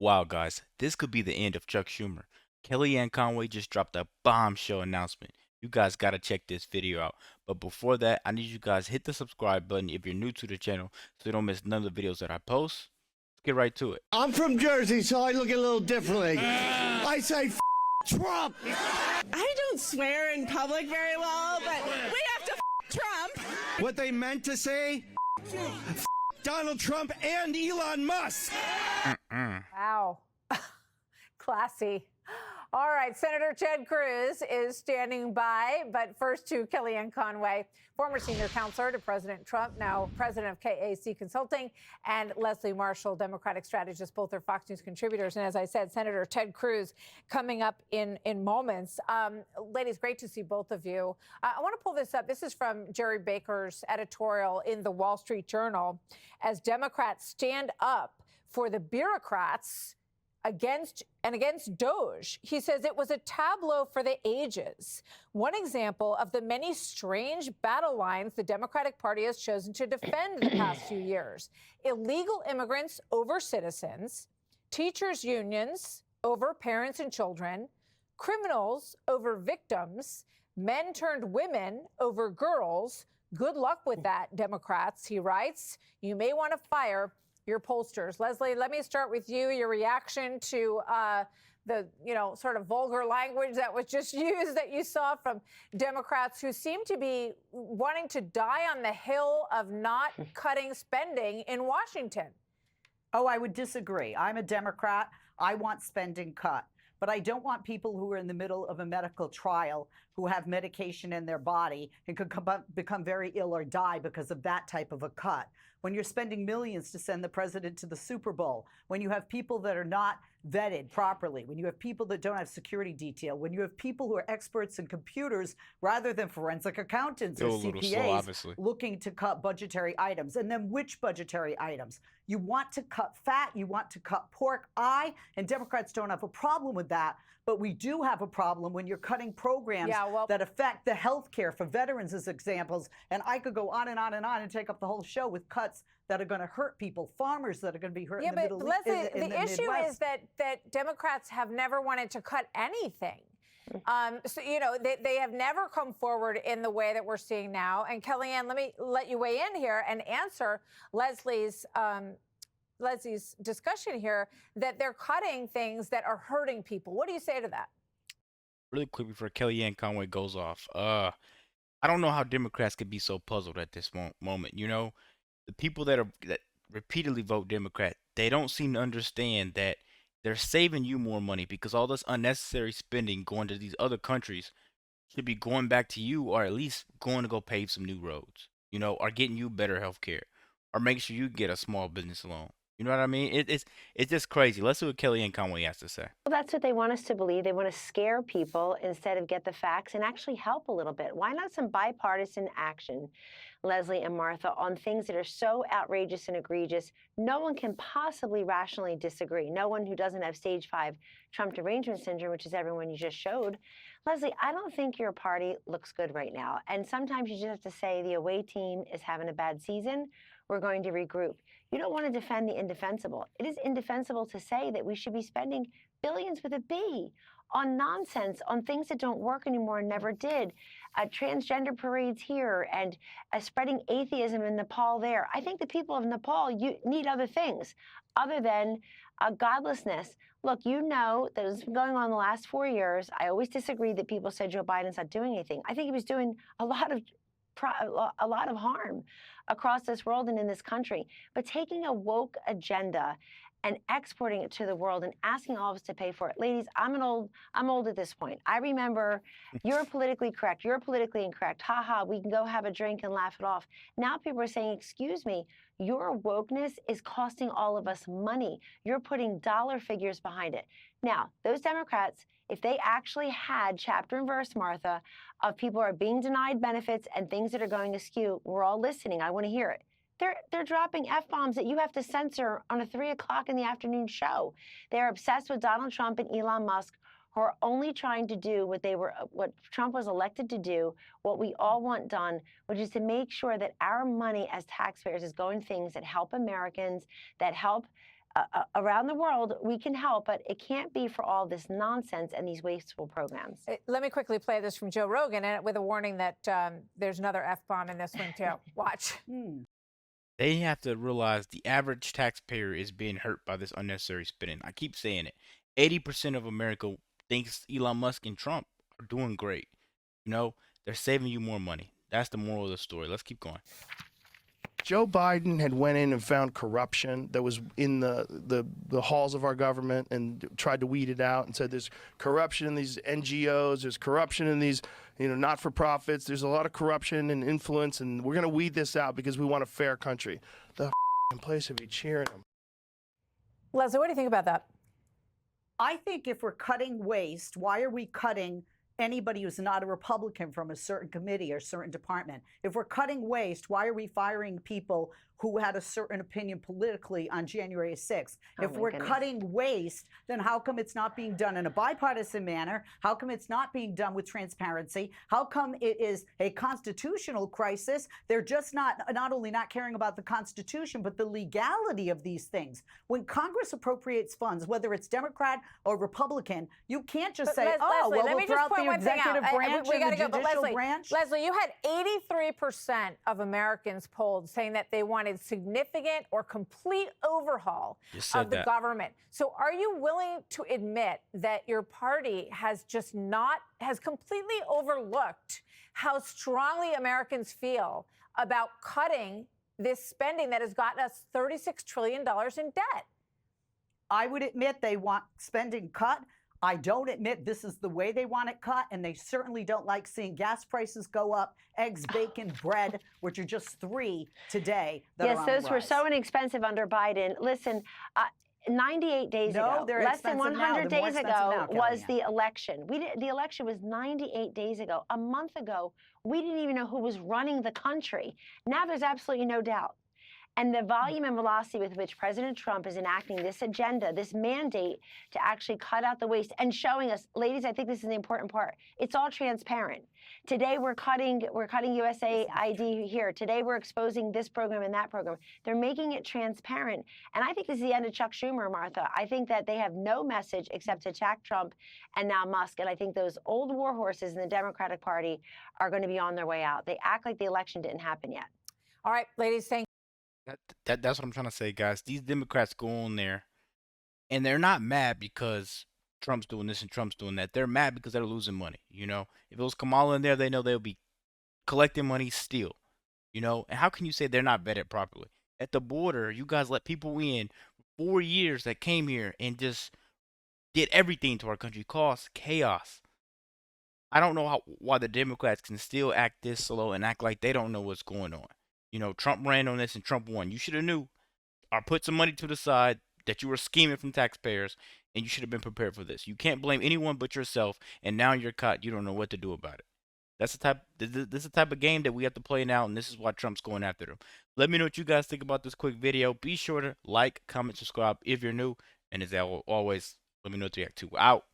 Wow, guys, this could be the end of Chuck Schumer. Kellyanne Conway just dropped a bombshell announcement. You guys gotta check this video out. But before that, I need you guys hit the subscribe button if you're new to the channel so you don't miss none of the videos that I post. Let's get right to it. I'm from Jersey, so I look a little differently. I say Trump. I don't swear in public very well, but we have to Trump. What they meant to say, Donald Trump and Elon Musk. Wow. Classy. All right, Senator Ted Cruz is standing by, but first to Kellyanne Conway, former senior counselor to President Trump, now president of KAC Consulting, and Leslie Marshall, Democratic strategist. Both are Fox News contributors. And as I said, Senator Ted Cruz coming up in moments. Ladies, great to see both of you. I want to pull this up. This is from Jerry Baker's editorial in the Wall Street Journal. As Democrats stand up for the bureaucrats against DOJ. He says it was a tableau for the ages. One example of the many strange battle lines the Democratic Party has chosen to defend the past few years. Illegal immigrants over citizens, teachers' unions over parents and children, criminals over victims, men turned women over girls. Good luck with that, Democrats, he writes. You may want to fire your pollsters. Leslie, let me start with you. Your reaction to the, sort of vulgar language that was just used that you saw from Democrats who seem to be wanting to die on the hill of not cutting spending in Washington. Oh, I would disagree. I'm a Democrat. I want spending cut. But I don't want people who are in the middle of a medical trial who have medication in their body and could become very ill or die because of that type of a cut. When you're spending millions to send the president to the Super Bowl, when you have people that are not vetted properly, when you have people that don't have security detail, when you have people who are experts in computers rather than forensic accountants or CPAs looking to cut budgetary items. And then which budgetary items? You want to cut fat, you want to cut pork. And Democrats don't have a problem with that, but we do have a problem when you're cutting programs that affect the health care for veterans as examples. And I could go on and on and on and take up the whole show with cuts that are going to hurt people, farmers that are going to be hurt in the Middle East. Yeah, but Leslie, the issue is that Democrats have never wanted to cut anything. They have never come forward in the way that we're seeing now. And Kellyanne, let me let you weigh in here and answer Leslie's discussion here that they're cutting things that are hurting people. What do you say to that? Really quick before Kellyanne Conway goes off. I don't know how Democrats could be so puzzled at this moment. The people that repeatedly vote Democrat, they don't seem to understand that they're saving you more money because all this unnecessary spending going to these other countries should be going back to you, or at least going to go pave some new roads, or getting you better health care, or make sure you get a small business loan. You know what I mean? It's just crazy. Let's see what Kellyanne Conway has to say. Well, that's what they want us to believe. They want to scare people instead of get the facts and actually help a little bit. Why not some bipartisan action, Leslie and Martha, on things that are so outrageous and egregious, no one can possibly rationally disagree. No one who doesn't have stage 5 Trump derangement syndrome, which is everyone you just showed. Leslie, I don't think your party looks good right now. And sometimes you just have to say the away team is having a bad season. We're going to regroup. You don't want to defend the indefensible. It is indefensible to say that we should be spending billions with a B on nonsense, on things that don't work anymore and never did. Transgender parades here and spreading atheism in Nepal there. I think the people of Nepal need other things other than godlessness. Look, you know that it's been going on the last 4 years. I always disagree that people said Joe Biden's not doing anything. I think he was doing a lot of harm across this world and in this country. But taking a woke agenda and exporting it to the world and asking all of us to pay for it. Ladies, I'm old at this point. I remember you're politically correct, you're politically incorrect. Ha ha, we can go have a drink and laugh it off. Now people are saying, excuse me, your wokeness is costing all of us money. You're putting dollar figures behind it. Now, those Democrats, if they actually had chapter and verse, Martha, of people who are being denied benefits and things that are going askew, we're all listening. I want to hear it. They're dropping F-bombs that you have to censor on a 3 o'clock in the afternoon show. They're obsessed with Donald Trump and Elon Musk, who are only trying to do what Trump was elected to do, what we all want done, which is to make sure that our money as taxpayers is going to things that help Americans, that help around the world, we can help, but it can't be for all this nonsense and these wasteful programs. Let me quickly play this from Joe Rogan, and with a warning that there's another F-bomb in this one, too. Watch. They have to realize the average taxpayer is being hurt by this unnecessary spending. I keep saying it. 80% of America thinks Elon Musk and Trump are doing great. You know, they're saving you more money. That's the moral of the story. Let's keep going. Joe Biden had went in and found corruption that was in the halls of our government and tried to weed it out and said there's corruption in these NGOs, there's corruption in these, not-for-profits, there's a lot of corruption and influence, and we're going to weed this out because we want a fair country. The place would be cheering them. Leslie, what do you think about that? I think if we're cutting waste, why are we cutting anybody who's not a Republican from a certain committee or certain department? If we're cutting waste, why are we firing people who had a certain opinion politically on January 6th? If we're cutting waste, then how come it's not being done in a bipartisan manner? How come it's not being done with transparency? How come it is a constitutional crisis? They're just not only not caring about the Constitution, but the legality of these things. When Congress appropriates funds, whether it's Democrat or Republican, you can't just say, Leslie, well, we'll throw out the executive branch we and the gotta go, judicial but branch. Leslie, you had 83% of Americans polled saying that they wanted significant or complete overhaul of the government. So are you willing to admit that your party has completely overlooked how strongly Americans feel about cutting this spending that has gotten us $36 trillion in debt? I would admit they want spending cut. I don't admit this is the way they want it cut, and they certainly don't like seeing gas prices go up, eggs, bacon, bread, which are just 3 today. Yes, those were so inexpensive under Biden. Listen, 98 days ago, less than 100 days ago, was the election. The election was 98 days ago. A month ago, we didn't even know who was running the country. Now there's absolutely no doubt. And the volume and velocity with which President Trump is enacting this agenda, this mandate to actually cut out the waste and showing us, ladies, I think this is the important part. It's all transparent. Today we're cutting USAID here. Today we're exposing this program and that program. They're making it transparent. And I think this is the end of Chuck Schumer, Martha. I think that they have no message except to attack Trump and now Musk. And I think those old war horses in the Democratic Party are going to be on their way out. They act like the election didn't happen yet. All right, ladies, thank you. That's what I'm trying to say, guys. These Democrats go on there, and they're not mad because Trump's doing this and Trump's doing that. They're mad because they're losing money. If it was Kamala in there, they know they'll be collecting money still. And how can you say they're not vetted properly? At the border, you guys let people in 4 years that came here and just did everything to our country, caused chaos. I don't know why the Democrats can still act this slow and act like they don't know what's going on. Trump ran on this and Trump won. You should have knew or put some money to the side that you were scheming from taxpayers, and you should have been prepared for this. You can't blame anyone but yourself, and now you're caught. You don't know what to do about it. This is the type of game that we have to play now, and this is why Trump's going after them. Let me know what you guys think about this quick video. Be sure to like, comment, subscribe if you're new, and as always, let me know what you react to. Out.